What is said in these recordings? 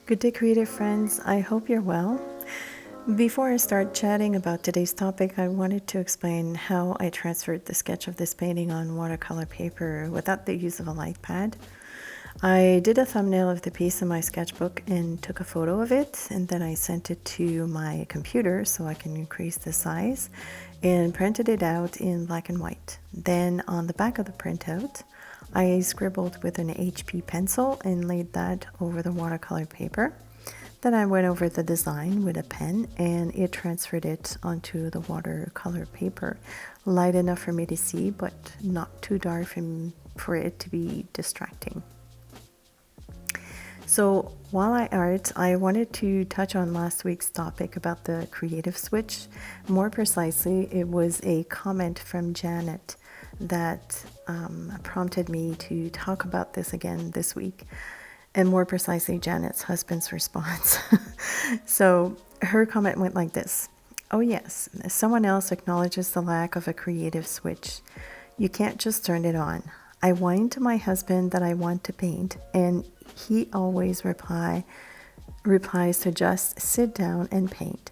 Good day, creative friends. I hope you're well. Before I start chatting about today's topic, I wanted to explain how I transferred the sketch of this painting on watercolor paper without the use of a light pad. I did a thumbnail of the piece in my sketchbook and took a photo of it, and then I sent it to my computer so I can increase the size and printed it out in black and white. Then on the back of the printout, I scribbled with an HP pencil and laid that over the watercolor paper. Then I went over the design with a pen and it transferred it onto the watercolor paper. Light enough for me to see, but not too dark for it to be distracting. So while I art, I wanted to touch on last week's topic about the creative switch. More precisely, it was a comment from Janet that prompted me to talk about this again this week. And more precisely, Janet's husband's response. So her comment went like this. Oh yes, someone else acknowledges the lack of a creative switch. You can't just turn it on. I whine to my husband that I want to paint, and he always replies to just sit down and paint.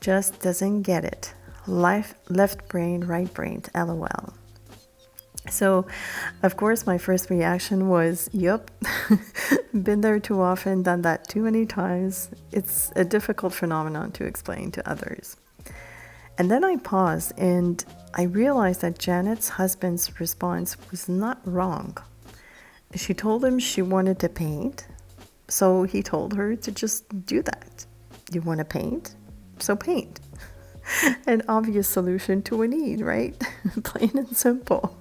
Just doesn't get it. Left brain, right brain, LOL. So, of course, my first reaction was, yup, been there too often, done that too many times. It's a difficult phenomenon to explain to others. And then I paused and I realized that Janet's husband's response was not wrong. She told him she wanted to paint, so he told her to just do that. You want to paint? So paint. An obvious solution to a need, right? Plain and simple.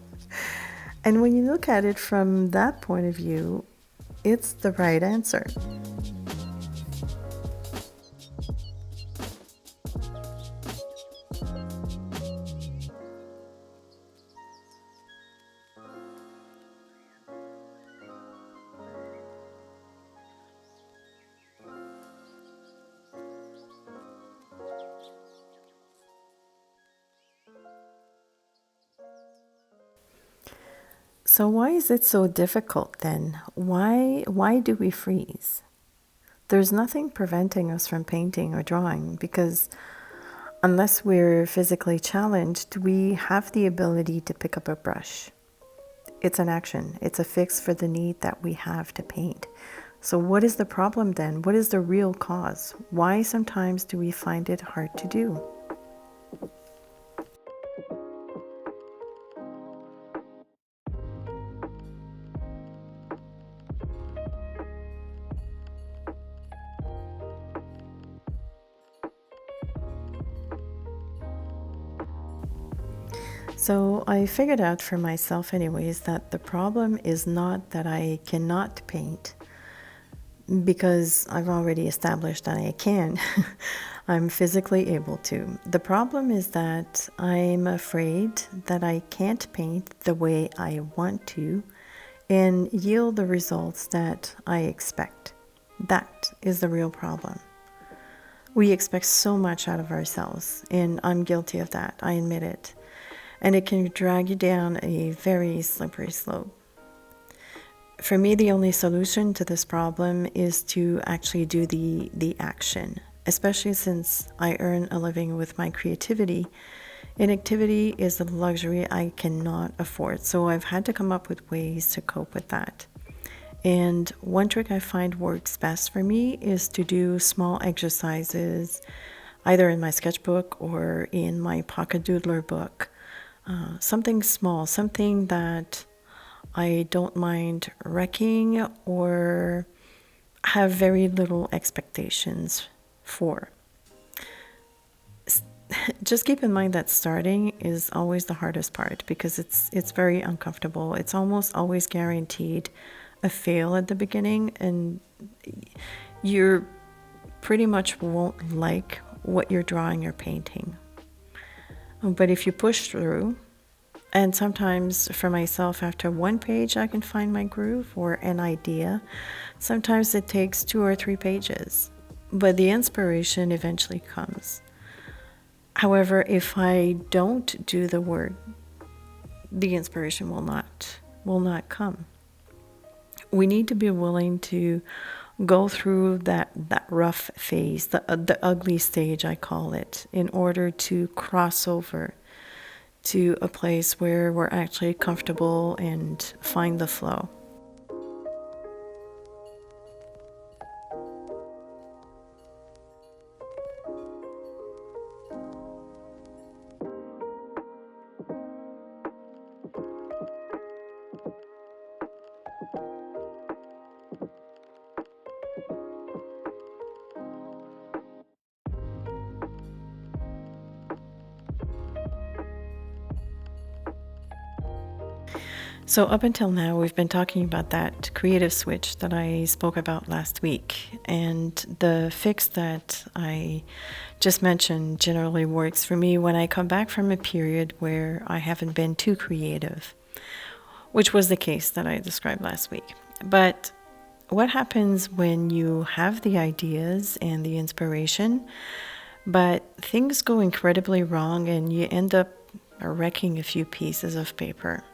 And when you look at it from that point of view, it's the right answer. So why is it so difficult then? Why do we freeze? There's nothing preventing us from painting or drawing because unless we're physically challenged, we have the ability to pick up a brush. It's an action. It's a fix for the need that we have to paint. So what is the problem then? What is the real cause? Why sometimes do we find it hard to do? So I figured out for myself anyways that the problem is not that I cannot paint because I've already established that I can. I'm physically able to. The problem is that I'm afraid that I can't paint the way I want to and yield the results that I expect. That is the real problem. We expect so much out of ourselves, and I'm guilty of that. I admit it. And it can drag you down a very slippery slope. For me, the only solution to this problem is to actually do the action, especially since I earn a living with my creativity. Inactivity is a luxury I cannot afford, so I've had to come up with ways to cope with that. And one trick I find works best for me is to do small exercises, either in my sketchbook or in my pocket doodler book. Something small, something that I don't mind wrecking or have very little expectations for. Just keep in mind that starting is always the hardest part because it's very uncomfortable. It's almost always guaranteed a fail at the beginning, and you pretty much won't like what you're drawing or painting. But if you push through, and sometimes for myself, after one page, I can find my groove or an idea. Sometimes it takes 2 or 3 pages, but the inspiration eventually comes. However, if I don't do the work, the inspiration will not come. We need to be willing to go through that rough phase, the ugly stage, I call it, in order to cross over to a place where we're actually comfortable and find the flow. So up until now, we've been talking about that creative switch that I spoke about last week. And the fix that I just mentioned generally works for me when I come back from a period where I haven't been too creative, which was the case that I described last week. But what happens when you have the ideas and the inspiration, but things go incredibly wrong and you end up wrecking a few pieces of paper?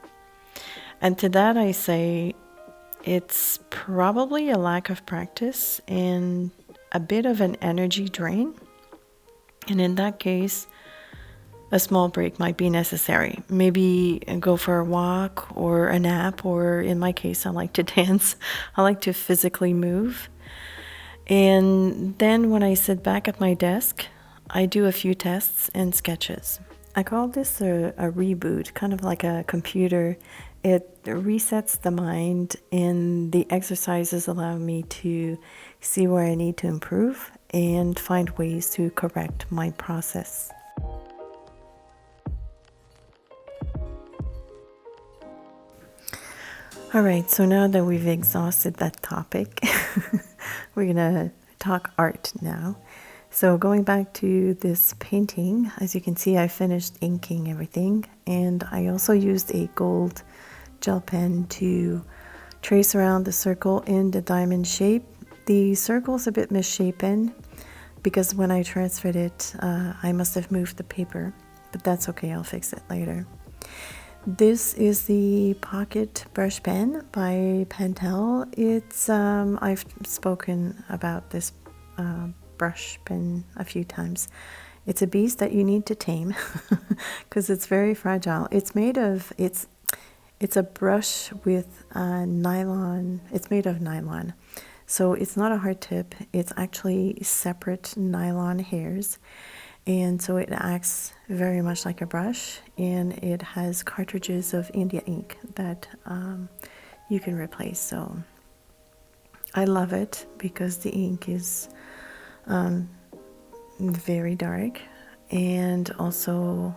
And to that I say it's probably a lack of practice and a bit of an energy drain. And in that case, a small break might be necessary. Maybe go for a walk or a nap, or in my case, I like to dance. I like to physically move. And then when I sit back at my desk, I do a few tests and sketches. I call this a reboot, kind of like a computer. It resets the mind, and the exercises allow me to see where I need to improve and find ways to correct my process. All right, so now that we've exhausted that topic, we're gonna talk art now. So going back to this painting, as you can see, I finished inking everything, and I also used a gold gel pen to trace around the circle in the diamond shape. The circle's a bit misshapen because when I transferred it, I must have moved the paper, but that's okay, I'll fix it later. This is the Pocket Brush Pen by Pentel. It's I've spoken about this brush pen a few times. It's a beast that you need to tame because it's very fragile. It's a brush with nylon. It's made of nylon, so it's not a hard tip. It's actually separate nylon hairs, and so it acts very much like a brush, and it has cartridges of India ink that you can replace. So I love it because the ink is very dark and also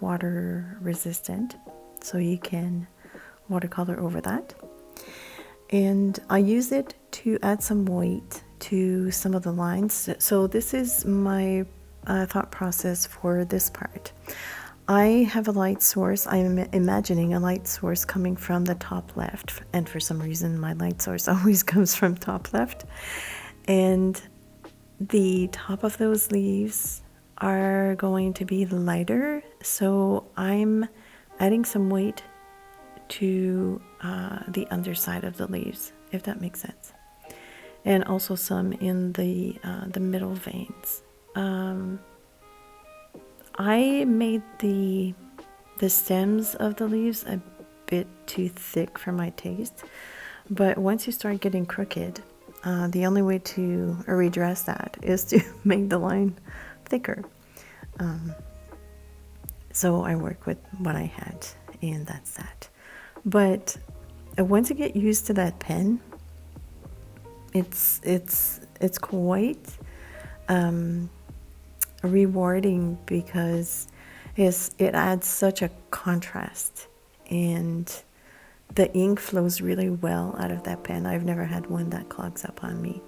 water resistant, so you can watercolor over that. And I use it to add some weight to some of the lines. So this is my thought process for this part. I have a light source. I'm imagining a light source coming from the top left, and for some reason my light source always comes from top left. And the top of those leaves are going to be lighter, so I'm adding some weight to the underside of the leaves, if that makes sense, and also some in the middle veins. I made the stems of the leaves a bit too thick for my taste, but once you start getting crooked, the only way to redress that is to make the line thicker. So I work with what I had, and that's that. But once you get used to that pen, it's quite rewarding because it adds such a contrast, and the ink flows really well out of that pen. I've never had one that clogs up on me.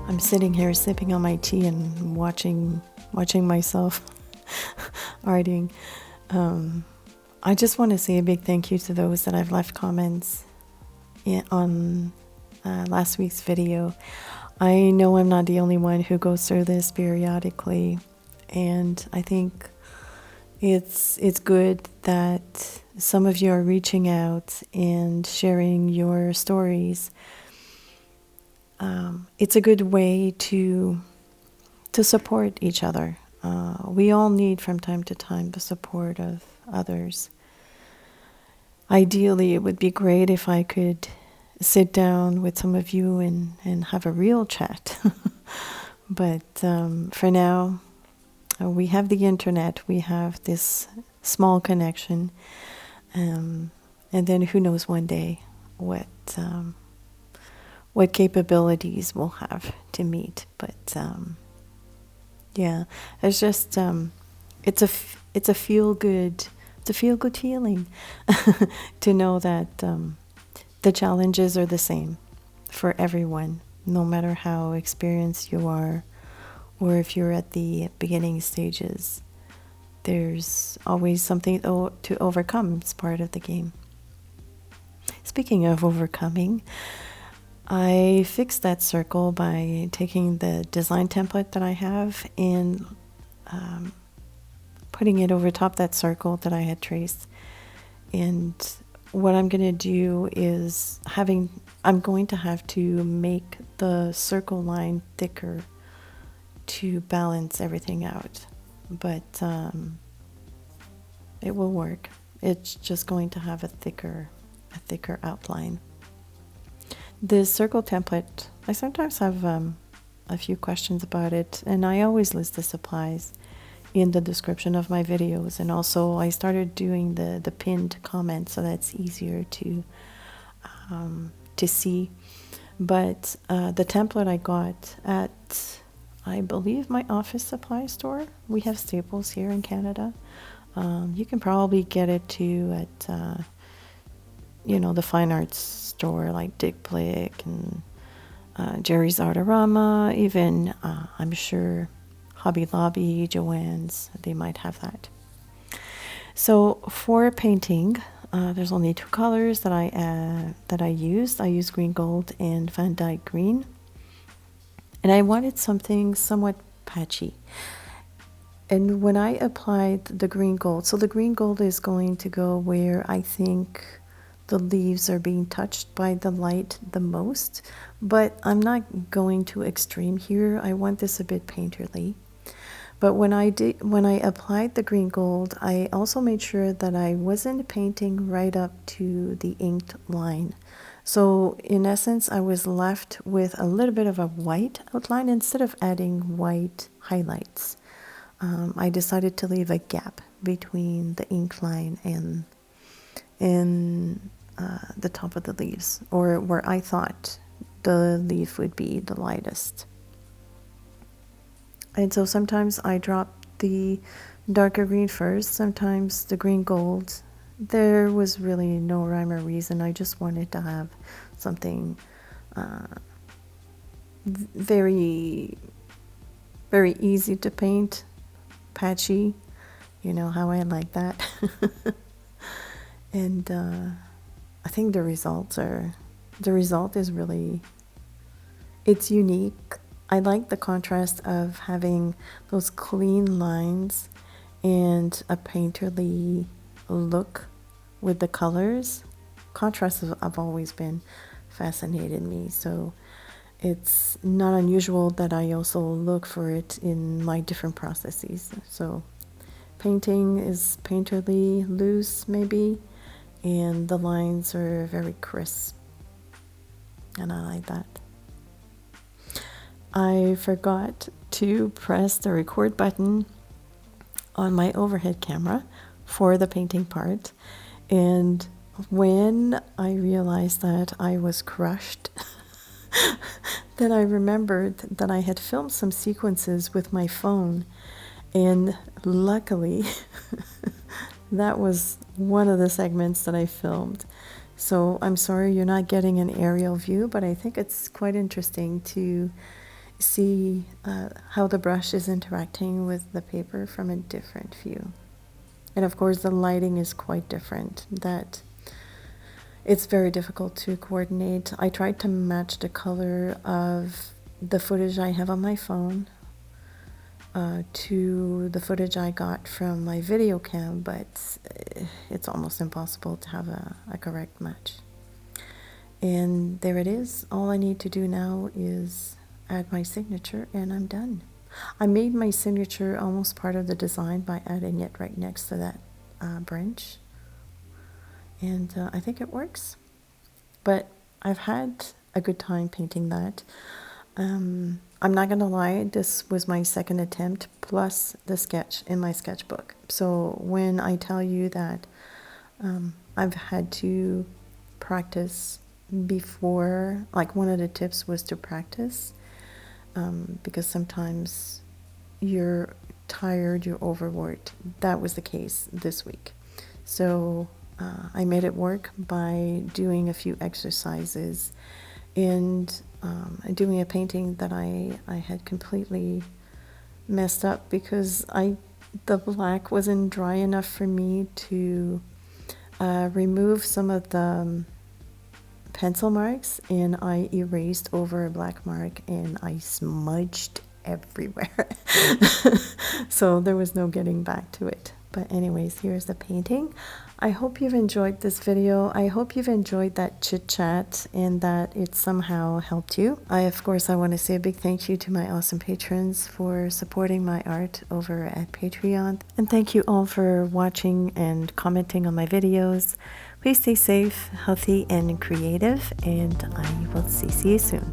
I'm sitting here sipping on my tea and watching myself arting. I just want to say a big thank you to those that I've left comments on last week's video. I know I'm not the only one who goes through this periodically, and I think it's good that some of you are reaching out and sharing your stories. It's a good way to support each other. We all need from time to time the support of others. Ideally, it would be great if I could sit down with some of you and have a real chat. But for now, we have the internet, we have this small connection, and then who knows one day what capabilities we'll have to meet. But yeah, it's just it's a feel good feeling to know that the challenges are the same for everyone, no matter how experienced you are, or if you're at the beginning stages. There's always something to overcome. It's part of the game. Speaking of overcoming, I fixed that circle by taking the design template that I have and putting it over top that circle that I had traced. And what I'm going to do is I'm going to have to make the circle line thicker to balance everything out. But it will work. It's just going to have a thicker outline. The circle template, I sometimes have a few questions about it, and I always list the supplies in the description of my videos. And also I started doing the pinned comments, so that's easier to see. But the template I got at, I believe, my office supply store. We have Staples here in Canada. You can probably get it too at the fine arts store like Dick Blick and Jerry's Artorama, even I'm sure Hobby Lobby, Joann's, they might have that. So for painting, there's only two colors that I used. I used green gold and Van Dyke green, and I wanted something somewhat patchy. And when I applied the green gold, so the green gold is going to go where I think the leaves are being touched by the light the most, but I'm not going too extreme here. I want this a bit painterly. But when I applied the green gold, I also made sure that I wasn't painting right up to the inked line. So in essence, I was left with a little bit of a white outline instead of adding white highlights. I decided to leave a gap between the ink line and the top of the leaves, or where I thought the leaf would be the lightest. And so sometimes I drop the darker green first, sometimes the green gold. There was really no rhyme or reason. I just wanted to have something very, very easy to paint, patchy, you know how I like that. And I think the result is really, it's unique. I like the contrast of having those clean lines and a painterly look with the colors. Contrasts have always been fascinated me, so it's not unusual that I also look for it in my different processes. So painting is painterly loose maybe, and the lines are very crisp, and I like that. I forgot to press the record button on my overhead camera for the painting part, and when I realized that I was crushed, then I remembered that I had filmed some sequences with my phone, and luckily that was one of the segments that I filmed. So I'm sorry you're not getting an aerial view, but I think it's quite interesting to see how the brush is interacting with the paper from a different view. And of course the lighting is quite different, that it's very difficult to coordinate. I tried to match the color of the footage I have on my phone to the footage I got from my video cam, but it's almost impossible to have a correct match. And there it is. All I need to do now is add my signature and I'm done. I made my signature almost part of the design by adding it right next to that branch. And I think it works. But I've had a good time painting that. I'm not gonna lie, this was my second attempt plus the sketch in my sketchbook. So when I tell you that I've had to practice before, like one of the tips was to practice, because sometimes you're tired, you're overworked. That was the case this week. So I made it work by doing a few exercises and doing a painting that I had completely messed up because the black wasn't dry enough for me to remove some of the pencil marks, and I erased over a black mark and I smudged everywhere. So there was no getting back to it. But anyways, here's the painting. I hope you've enjoyed this video. I hope you've enjoyed that chit chat and that it somehow helped you. Of course, I want to say a big thank you to my awesome patrons for supporting my art over at Patreon. And thank you all for watching and commenting on my videos. Please stay safe, healthy, and creative, and I will see you soon.